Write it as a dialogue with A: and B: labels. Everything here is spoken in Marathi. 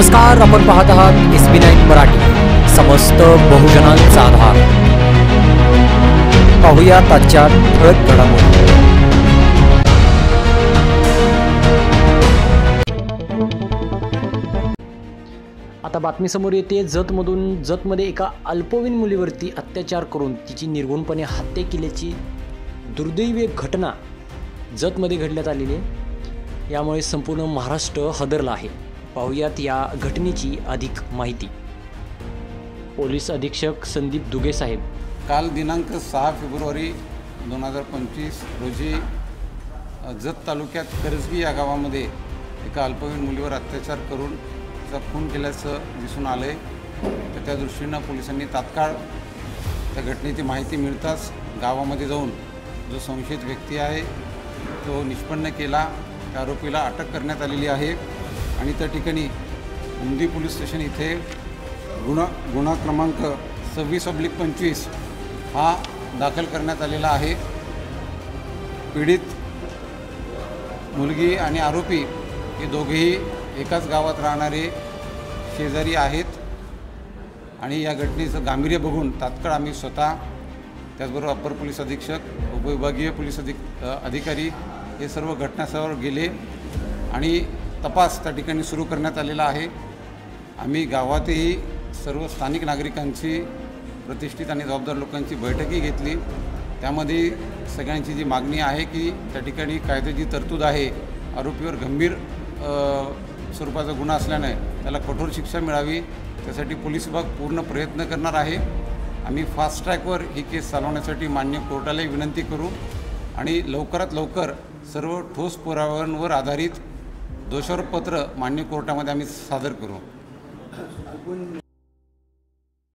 A: नमस्कार, आपण पाहत आहात SB9 मराठी, समस्त बहुजनांचा आधार. पाहूया आजच्या ठळक घडामोडी. आता बातमी समोर येते. जतमध्ये एका अल्पवयीन मुलीवरती अत्याचार करून तिची निर्गुणपणे हत्या केल्याची दुर्दैवी घटना जतमध्ये घडण्यात आलेली आहे. यामुळे संपूर्ण महाराष्ट्र हादरला आहे. पाहुयात या घटनेची अधिक माहिती. पोलीस अधीक्षक संदीप दुगे साहेब.
B: काल दिनांक 6 फेब्रुवारी 2025 रोजी जत तालुक्यात करजगी या गावामध्ये एका अल्पवयीन मुलीवर अत्याचार करून तिचा खून केल्याचं दिसून आलं आहे. तर त्या दृष्टीनं पोलिसांनी तात्काळ त्या घटनेची माहिती मिळताच गावामध्ये जाऊन जो संशयित व्यक्ती आहे तो निष्पन्न केला. त्या आरोपीला अटक करण्यात आलेली आहे आणि त्या ठिकाणी उमदी पोलीस स्टेशन इथे गुन्हा क्रमांक 26/25 हा दाखल करण्यात आलेला आहे. पीडित मुलगी आणि आरोपी हे दोघेही एकाच गावात राहणारे शेजारी आहेत आणि या घटनेचं गांभीर्य बघून तात्काळ आम्ही स्वतः, त्याचबरोबर अप्पर पोलीस अधीक्षक, उपविभागीय पोलीस अधिकारी हे सर्व घटनास्थळावर गेले आणि तपास त्या ठिकाणी सुरू करण्यात आलेला आहे. आम्ही गावातही सर्व स्थानिक नागरिकांची, प्रतिष्ठित आणि जबाबदार लोकांची बैठकही घेतली. त्यामध्ये सगळ्यांची जी मागणी आहे की त्या ठिकाणी कायद्याची तरतूद आहे, आरोपीवर गंभीर स्वरूपाचा गुन्हा असल्याने त्याला कठोर शिक्षा मिळावी, त्यासाठी पोलीस विभाग पूर्ण प्रयत्न करणार आहे. आम्ही फास्ट ट्रॅकवर ही केस चालवण्यासाठी मान्य कोर्टालाही विनंती करू आणि लवकरात लवकर सर्व ठोस पुराव्यांवर आधारित दोषारोपपत्र मान्य कोर्टामध्ये आम्ही सादर करू.